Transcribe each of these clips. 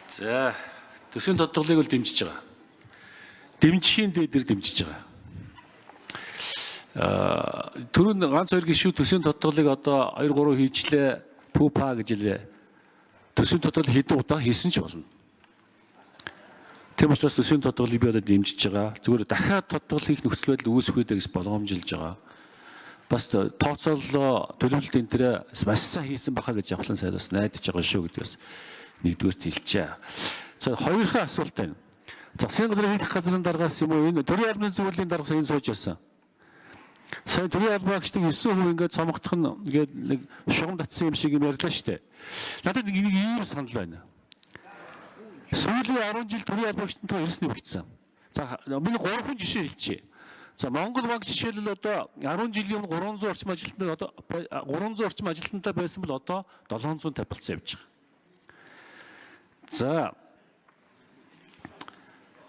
За төсвийн тодголыг бол дэмжиж байгаа. Дэмжихийн дээр дэмжиж байгаа. Түрүүн ганц хоёр гишүү төсвийн тодголыг одоо 2 3 хийчлээ пупа гэж хэлээ. Төсвийн тодгол хэдэн удаа хийсэн ч болно. Тийм учраас төсвийн тодголыг би одоо дэмжиж байгаа. Зүгээр дахиад тодгол хийх нөхцөл байдал үүсэх үедээ гэж боломжилж байгаа. Бас тооцооллоо төлөвлөлт энэ төрөө маш сайн хийсэн баха гэж явахлан сайд бас найдаж байгаа шүү гэдгээс нэгдүгээр хэлчихье. За хоёрхан асуулт байна. Засгийн газрын хийх газрын даргаас юм уу энэ төрийн албаны зөвлөлийн даргаас энэ сууж байсан. Сайн төрийн албаагчдын 9% ингээд цомогдох нь ингээд нэг шугам татсан юм шиг юм ярьлаа шүү дээ. Надад нэг ийм санал байна. Сүүлийн 10 жил төрийн албаагчдын тоо эрс нэмэгдсэн. За миний 3 жишээ хэлчихье. За Монгол банк жишээлбэл одоо 10 жилийн өмнө 300 орчим ажилтнаа одоо 300 орчим ажилтнтай байсан бол одоо 750 болцсон явж байгаа. За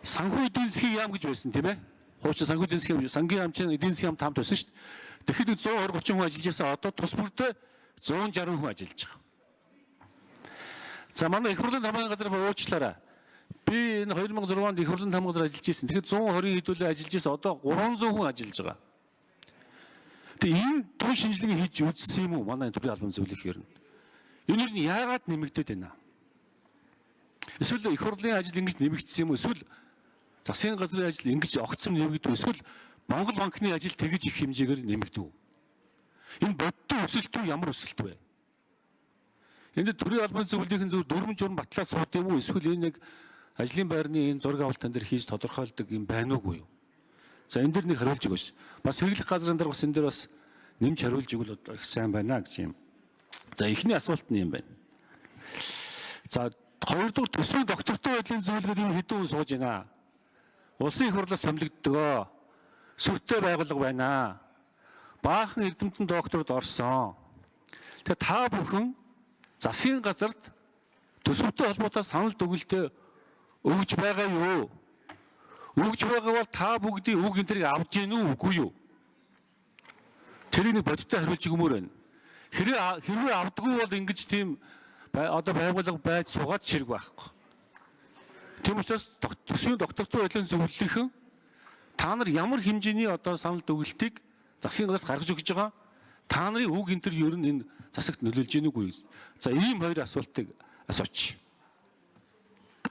санхүү эдийн засгийн яам гэж байсан тийм ээ. Хуучин санхүү эдийн засгийн сангийн яамчин эдийн засгийн яам хамт байсан шүү дээ. Тэгэхэд 120 30 хүн ажиллаж байсан одоо тус бүрдээ 160 хүн ажиллаж байгаа. За манай их хурлын тамгын газар уучлаарай. Би энэ 2006 онд их хурлын тамгын газар ажиллаж байсан. Тэгэхээр 120 хэдүүлээ ажиллаж байсан. Одоо 300 хүн ажиллаж байгаа. Тэгээ энэ тун шинжилгээ хийж үзсэн юм уу манай төрийн албан зөвлөх юм. Энэ нь яагаад нэмэгдээд байна? Эсвэл их хурлын ажил ингэж нэмэгдсэн юм уу? Эсвэл засгийн газрын ажил ингэж огцом нэмэгдв. Эсвэл Монгол банкны ажил тэгж их хэмжээгээр нэмэгдв. Энэ бодтой өсөлт үү ямар өсөлт вэ? Энд төрийн албаны зөвлөлийн зөв дүрм журм батлаа сууд юм уу? Эсвэл энэ нэг ажлын байрны энэ зураг авалтан дээр хийж тодорхойлдог юм байна уугүй юу? За энэ дэр нэг хариулж өгөөч. Бас хэрэглэх газрын дараа бас энэ дэр бас нэмж хариулж өгвөл их сайн байна гэж юм. За эхний асуулт нь юм байна. За хоёрдугаар төсвийн доктортой байдлын зөвлөгөөд юм хэдэн хүн сууж байна. Улсын их хурлаас сомлогддгоо. Сүртэй байгууллага байна. Баахан эрдэмтэн докторд орсон. Тэгээ та бүхэн засгийн газарт төсвөтэй холбоотой санал дүгнэлтээ өгж байгаа юу? Өгж байгаа бол та бүгдийн үг энэ төрийг авч гин үү үгүй юу? Тэрийг бодиттой хариулж өгмөр байна. Хэрвээ авдаггүй бол ингэж тийм одоо байгууллага байж суугаад ширэг байхгүй. Тийм учраас төсвийн доктортой байдлын зөвлөлийнхэн та нар ямар хэмжээний одоо санал дүгнэлтийг засгийн газраас гаргаж өгч байгаа? Та нарын үг энэ төр ер нь энэ засагт нөлөөлж гин үгүй юу? За ийм хоёр асуултыг асууч.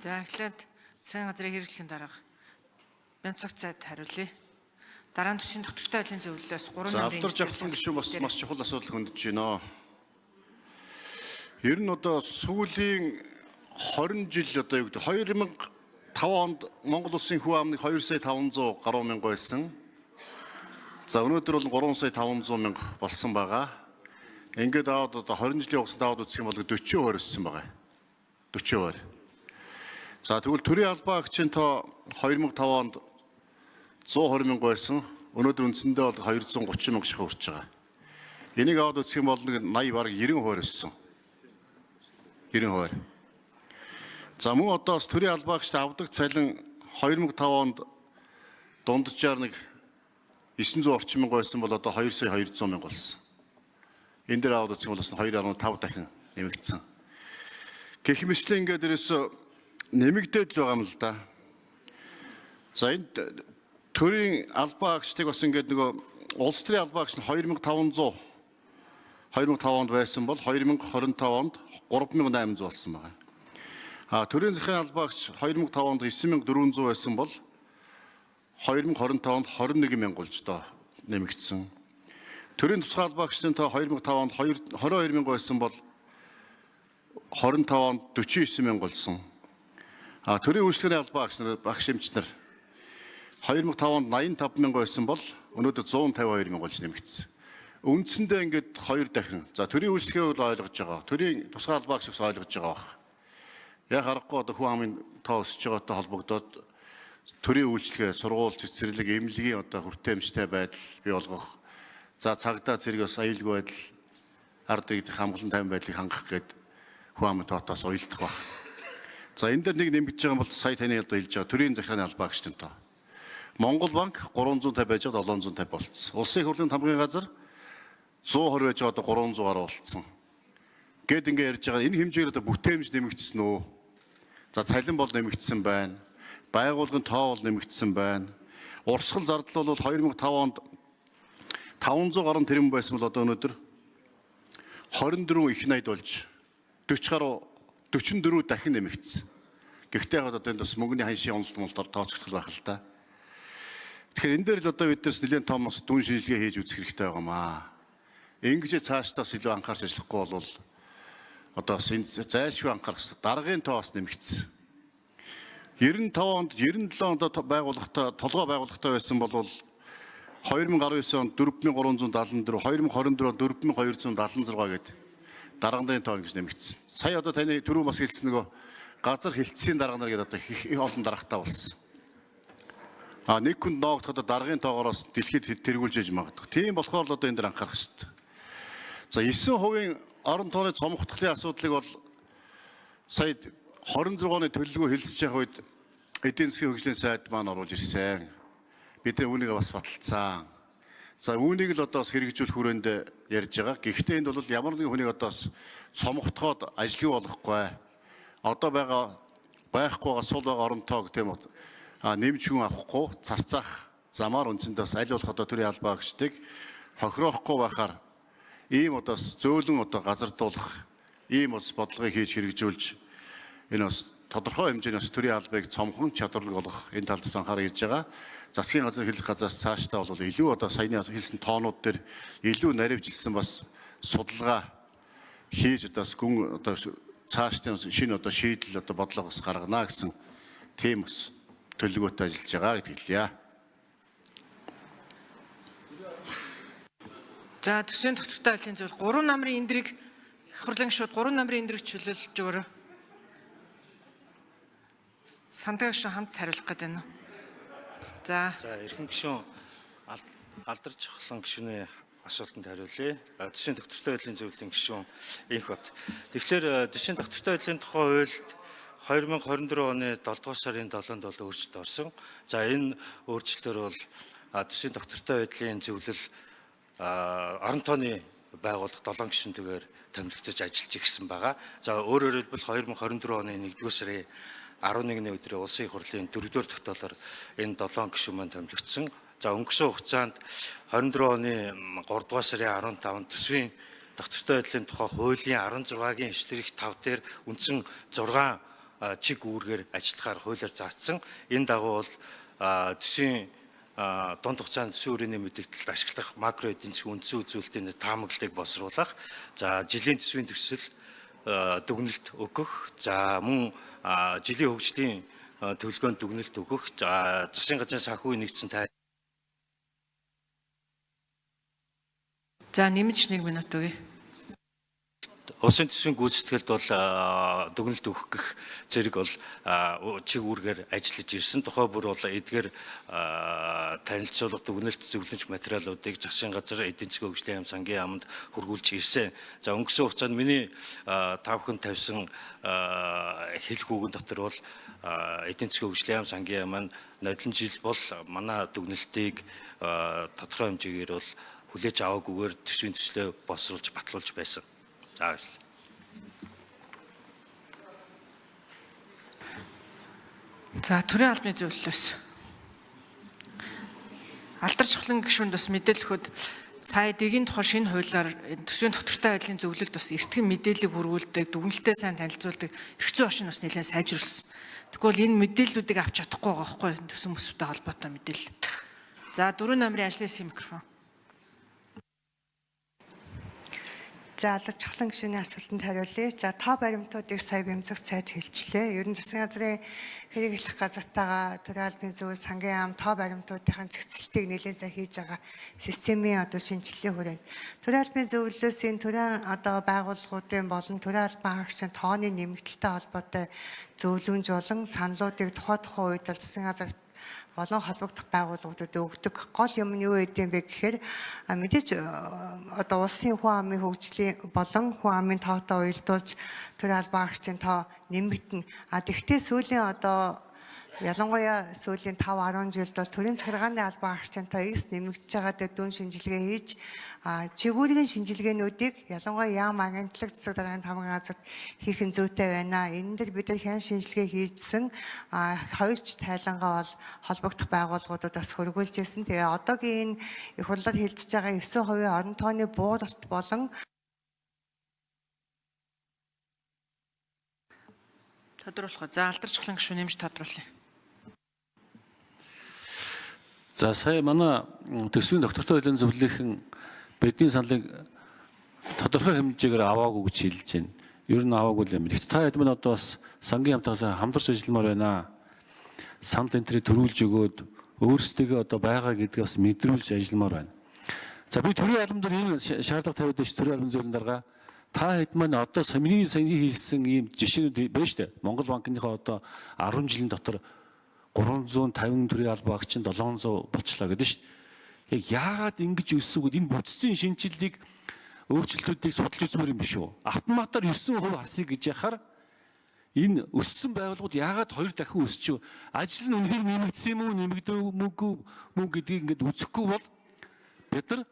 За эхлээд засгийн газрын хэрэглэхийн дарга Бямцагт цайд хариулъя. Дараа нь төсвийн доктортой байдлын зөвлөлөөс 3 За алдарч авсан гишүүн бас маш чухал асуудал хөндөж байна. Ер нь одоо сүүлийн 20 жил одоо юу гэдэг 2005 онд Монгол улсын хүү амныг 2 сая 500 гаруй мянга байсан. За өнөөдөр бол 3 сая 500 мянга болсон байгаа. Ингээд аваад одоо 20 жилийн хугацаанд аваад үзэх юм бол 40% өссөн байгаа. 40%. За тэгвэл төрийн албаагчийн тоо 2005 онд 120 мянга байсан. Өнөөдөр үндсэндээ бол 230 мянга шахуу хүрч байгаа. Энийг аваад үзэх юм бол 80 бараг 90% өссөн. 90%. За мөн одоо төрийн албаагчид авдаг цалин 2005 онд дунджаар нэг 900 орчим мянга байсан бол одоо 2 сая 200 мянга болсон. Энэ дээр аваад үзэх юм бол 2.5 дахин нэмэгдсэн. Гэх мэтлээ ингээд ерөөсө нэмэгдээд л байгаа юм л да. За энэ төрийн албаагчдыг бас ингээд нөгөө улс төрийн албаагч нь 2500 онд байсан бол 2025 онд 3800 болсон байгаа. Төрийн засгийн албаагч 2005 онд 9400 байсан бол 2025 онд 21000 болж доо нэмэгдсэн. Төрийн тусгай албаагчдын тоо 2005 онд 22000 байсан бол 25 онд 49000 болсон. Төрийн үйлчлэгийн албаагч нар багш эмчнэр 2005 онд 85000 байсан бол өнөөдөр 152000 болж нэмэгдсэн. Үндсэндээ ингээд 2 дахин. За төрийн үйлчлэгээ бол ойлгож байгаа. Төрийн тусгай албаагч бас ойлгож байгаа баг. Яг харахгүй одоо хүн амын тоо өсөж байгаатай холбогдоод төрийн үйлчлэгээ, сургууль, цэцэрлэг, эмнэлгийн одоо хүртээмжтэй байдал бий болгох. За цагдаа зэрэг бас аюулгүй байдал, ард иргэдийн хамгаалан тайван байдлыг хангах гээд хүн амын тоотоос уйлдах баг. За энэ дээр нэг нэмэгдэж байгаа бол сая таны одоо хэлж байгаа төрийн захиргааны албаагчдын тоо. Монгол банк 350 байж байгаа 750 болцсон. Улсын их хурлын тамгын газар 120 байж байгаа одоо 300 гаруй болцсон. Гэт ингэ ярьж байгаа энэ хэмжээгээр одоо бүтээмж нэмэгдсэн үү? За цалин бол нэмэгдсэн байна. Байгууллагын тоо бол нэмэгдсэн байна. Урсгал зардал бол 2005 онд 500 гаруй тэрбум байсан бол одоо өнөөдөр 24 их найд болж 44 дахин нэмэгдсэн. Гэхдээ одоо энэ бас мөнгөний ханшийн уналтаар тооцогдох байх л та. Тэгэхээр энэ дээр л одоо биднээс нэлээд том дүн шинжилгээ хийж үзэх хэрэгтэй байгаамаа. Ингэж цаашдаас илүү анхаарч ажиллахгүй бол одоо зайлшгүй анхаарах хэрэгтэй. Даргын тоо бас нэмэгдсэн. 95 онд 97 онд байгууллагатай толгой байгууллагатай байсан бол 2019 онд 4374, 2024 онд 4276 гэдэг дарганы тоо ингэж нэмэгдсэн. Сая одоо таны түрүү бас хэлсэн нөгөө газар хилцээний дарга нар гэдэг одоо их олон даргатай болсон. Нэг хүнд ноогдоход даргын тоогоороос дэлхийд тэргүүлж иж магадгүй. Тийм болохоор л одоо энэ дээр анхаарах хэрэгтэй. За 9% орон тооны цомогтхлын асуудлыг бол сая 26 оны төлөвлөгөө хэлэлцэж явах үед эдийн засгийн хөгжлийн сайд маань оруулж ирсэн. Бид үүнийг бас баталцсан. За үүнийг л одоо бас хэрэгжүүлэх хүрээнд ярьж байгаа. Гэхдээ энд бол ямар нэгэн хүнийг одоо бас цомогтоход ажлгүй болохгүй. Одоо байхгүй байгаа сул байгаа орон тоог тийм үү нэмж хүн авахгүй царцаах замаар үндсэндээ бас аль болох одоо төрийн албаа гчдыг хохироохгүй байхаар ийм одоо зөөлөн одоо газардуулах ийм бас бодлогыг хийж хэрэгжүүлж энэ бас тодорхой хэмжээний бас төрийн албыг цомхон чадварлаг болгох энэ талд бас анхаарал хийж байгаа. Засгийн газар хэлэх газраас цаашдаа бол илүү одоо саяны хэлсэн тоонууд дээр илүү наривжилсан бас судалгаа хийж одоо гүн одоо цаашдын шинэ одоо шийдэл одоо бодлого бас гаргана гэсэн тийм бас төлөвлөгөөтэй ажиллаж байгаа гэдэг хэлье. За төсвийн тогтвортой ажлын зөвлөл 3 намрын эндрийг их хурлын гишүүд 3 намрын эндрийг чөлөөлж өгөөрэй. Сандаг гишүүн хамт хариулах гэдэг нь. За эрхэм гишүүн алдарч хохлон гишүүний асуултанд хариулъя. Төсвийн тогтвортой ажлын зөвлөлийн гишүүн Инх бат. Тэгэхээр төсвийн тогтвортой ажлын тухай хуульд 2024 оны 7 дугаар сарын 7-нд бол өөрчлөлт орсон. За энэ өөрчлөлтөөр бол төсвийн тогтвортой байдлын зөвлөл орон тооны байгууллага 7 гишүүнтэйгээр томилогдож ажиллаж ирсэн байгаа. За өөрөөр хэлбэл 2024 оны 1-р сарын 11-ний өдрийн улсын их хурлын 4-р тогтоолоор энэ 7 гишүүн маань томилогдсон. За өнгөрсөн хугацаанд 24 оны 3-р сарын 15-нд төсвийн тогтвортой байдлын тухай хуулийн 16-гийн эшлэрх 5 дээр үндсэн 6 чиг үүргээр ажиллахаар хуулиар заасан. Энэ дагуу бол төсвийн дунд хугацаанд төсвийн өрөөний мэдээлэлд ашиглах макро эдийн засгийн үндсэн үзүүлэлтийн таамаглалыг боловсруулах, за жилийн төсвийн төсөл дүгнэлт өгөх, за мөн жилийн хөгжлийн төлөвлөгөөнд дүгнэлт өгөх, за засгийн газрын санхүүгийн нэгдсэн тай. за нэмж 1 минут өгье. Улсын төсвийн гүйцэтгэлд бол дүгнэлт өгөх гэх зэрэг бол чиг үүргээр ажиллаж ирсэн. Тухай бүр бол эдгээр танилцуулга дүгнэлт зөвлөмж материалуудыг засгийн газар эдийн засгийн хөгжлийн яам сангийн яамд хургуулж ирсэн. За өнгөрсөн хугацаанд миний тавхан тавьсан хэлэх үгэн дотор бол эдийн засгийн хөгжлийн яам сангийн яам маань нодлон жил бол манай дүгнэлтийг тодорхой хэмжээгээр бол хүлээж аваагүйгээр төсвийн төслөө боловсруулж батлуулж байсан. За төрийн албаны зөвлөлөөс алдарч хохлон гишүүнд бас мэдээлэл өгөхөд сая дэгийн тухай шинэ хуулиар төсвийн тогтвортой байдлын зөвлөлд бас эртхэн мэдээллийг хүргүүлдэг, дүгнэлтээ сайн танилцуулдаг эрх зүйн орчин бас нэлээд сайжруулсан. Тэгвэл энэ мэдээллүүдийг авч чадахгүй байгаа байхгүй төсвийн бүстэй холбоотой мэдээлэл. За 4 намрын ажлын хэсгийн микрофон. За алдарч хохлон гишүүний асуултанд хариулъя. За тоо баримтуудыг сая бямцах цайд хэлжлээ. Ер нь засгийн газрын хэрэглэх газартаагаа төрийн албаны зөвлөл сангийн яам тоо баримтуудын цэгцлэлтийг нэлээд сайн хийж байгаа системийн одоо шинжилгээ хүрээнд. Төрийн албаны зөвлөлөөс энэ төрийн одоо байгууллагуудын болон төрийн албан хаагчдын тооны нэмэгдэлтэй холбоотой зөвлөмж болон саналуудыг тухай үед бол засгийн газар болон холбогдох байгууллагуудад өгдөг гол юм нь юу гэдэм бэ гэхээр мэдээж одоо улсын хүн амын хөгжлийн болон хүн амын тоотой уялдуулж төрийн албан хаагчдын тоо нэмэгдэнэ. Тэгвэл сүүлийн одоо ялангуяа сүүлийн 5-10 жилд бол төрийн захиргааны албан харчаантай X нэмэгдэж байгаа дээр дүн шинжилгээ хийж чигүүрийн шинжилгээнүүдийг ялангуяа яам агентлаг засаг даргын тамгын газарт хийх нь зүйтэй байна. Энэ дээр бид нар хян шинжилгээ хийжсэн хоёрч тайлангаа бол холбогдох байгууллагуудаас хөргүүлж ирсэн. Тэгээ одоогийн энэ их хурлаар хилцэж байгаа 9% орон тооны буудалт болон Тодруулах. За алдарч хөлн гишүүн нэмж тодруулъя. За сая манай төсвийн доктортой хуулийн зөвлөлийн бидний саналыг тодорхой хэмжээгээр аваагүй гэж хэлж байна. Ер нь аваагүй юм. Гэхдээ та хэд мань одоо бас сангийн хамтаас хамтарч ажилламаар байна. Санд энтрийг төрүүлж өгөөд өөрсдөө одоо байгаа гэдгийг бас мэдрүүлж ажилламаар байна. За би төрийн албан дээр ийм шаардлага тавиад байж төрийн албан зөвлөлийн дарга та хэд мань одоо миний саяны хэлсэн ийм жишээнүүд байна шүү дээ. Монгол банкныхаа одоо 10 жилийн дотор 350 төрлийн албан багч 700 болчлаа гэдэг шүү дээ. Яг яагаад ингэж өссөг энэ бүтцийн шинжилгээг өөрчлөлтүүдийг судалж үзмээр юм биш үү? Автоматар 9% хасъя гэж яхаар энэ өссөн байгууллагууд яагаад 2 дахин өсч юу? Ажил нь үнэхээр нэмэгдсэн юм уу, нэмэгдээгүй мүү гэдгийг ингээд үзэхгүй бол бид нар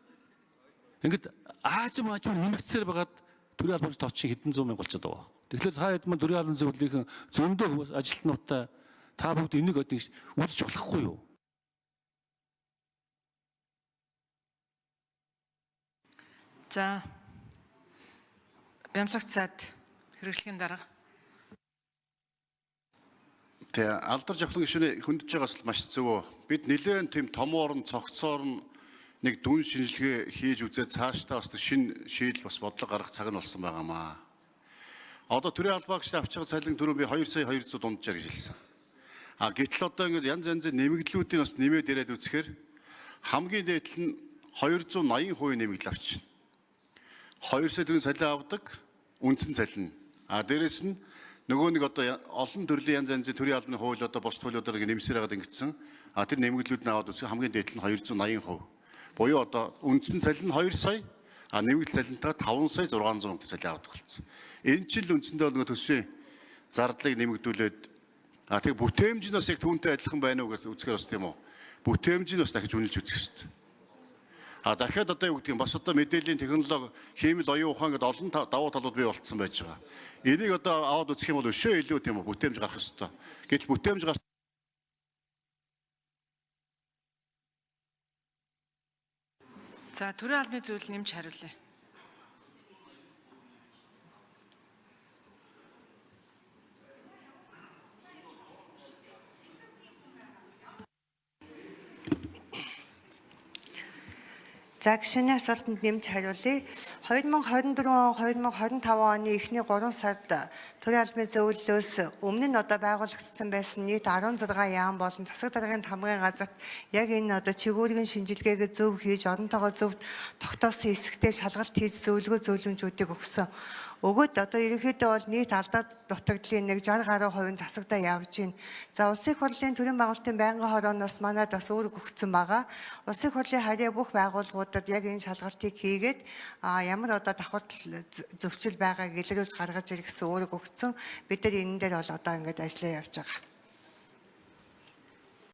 ингээд аажим нэмэгдсээр байгаад төрийн албан тооцоо хэдэн зуун мянга болчиход байгаа. Тэгэхээр та хэд мань төрийн албан зөвлөлийн зөндөө ажилтнуудтай та бүгд энийг үзэж болохгүй юу? За Бямсагт цаад хэрэглэхийн дарга. Тэгээ алдар жавхлан гишүүний хөндөж байгаас л маш зөв. Бид нэлээд тийм том орон цогцоор нэг дүн шинжилгээ хийж үзээд цаашдаа бас шинэ шийдэл бас бодлого гаргах цаг нь болсон байгаамаа. Одоо төрийн албаагч авч байгаа цалин дөрөв би 2 сая 200 дунджаар гэж хэлсэн. Гэтэл одоо ингээд янз янзын нэмэгдлүүдийн бас нэмээд ирээд үзэхээр хамгийн дээд нь 280% нэмэгдэл авчихна. 2 сая төгрөгийн цалин авдаг үндсэн цалин. Дээрэс нь нөгөө нэг одоо олон төрлийн янз янзын төрийн албаны хууль одоо бос хуулиудаар нэмсээр байгаад ингэсэн. Тэр нэмэгдлүүд нь аваад үзэх хамгийн дээд нь 280%. Буюу одоо үндсэн цалин 2 сая, нэмэгдэл цалинтаа 5 сая 600 мянга цалин авдаг болсон. Энэ ч л үндсэндээ нөгөө төсвийн зардлыг нэмэгдүүлээд тэг бүтээмж нь бас яг түүнтэй адилхан байна уу гэж үзэхээр бас тийм үү. Бүтээмж нь бас дахиж үнэлж үзэх хэрэгтэй. Дахиад одоо юу гэдэг юм бас одоо мэдээллийн технологи, химэл, оюун ухаан гэдэг олон давуу талууд бий болцсон байж байгаа. Энийг одоо аваад үзэх юм бол өшөө илүү тийм үү бүтээмж гарах хэрэгтэй. Гэтэл бүтээмж гарах За төрийн албаны зөвлөл нэмж хариулъя. За гишүүний асуултанд нэмж хариулъя. 2024-2025 оны эхний 3 сард төрийн албаны зөвлөлөөс өмнө нь одоо байгуулагдсан байсан нийт 16 яам болон засаг даргын тамгын газарт яг энэ одоо чигүүрийн шинжилгээгээ зөв хийж оронтойгоо зөв тогтоосон хэсэгтээ шалгалт хийж зөвлөгөө зөвлөмжүүдийг өгсөн. Өгөөд одоо ерөнхийдөө бол нийт алдаа дутагдлын 60 гаруй хувийн засагдаа явж байна. За улсын их хурлын төрийн байгуулалтын байнгын хорооноос манайд бас үүрэг өгсөн байгаа. Улсын их хурлын харьяа бүх байгууллагуудад яг энэ шалгалтыг хийгээд ямар одоо давхар зөрчил байгааг илрүүлж гаргаж ирэх гэсэн үүрэг өгсөн. Бид нар энэ дээр бол одоо ингээд ажиллаа явж байгаа.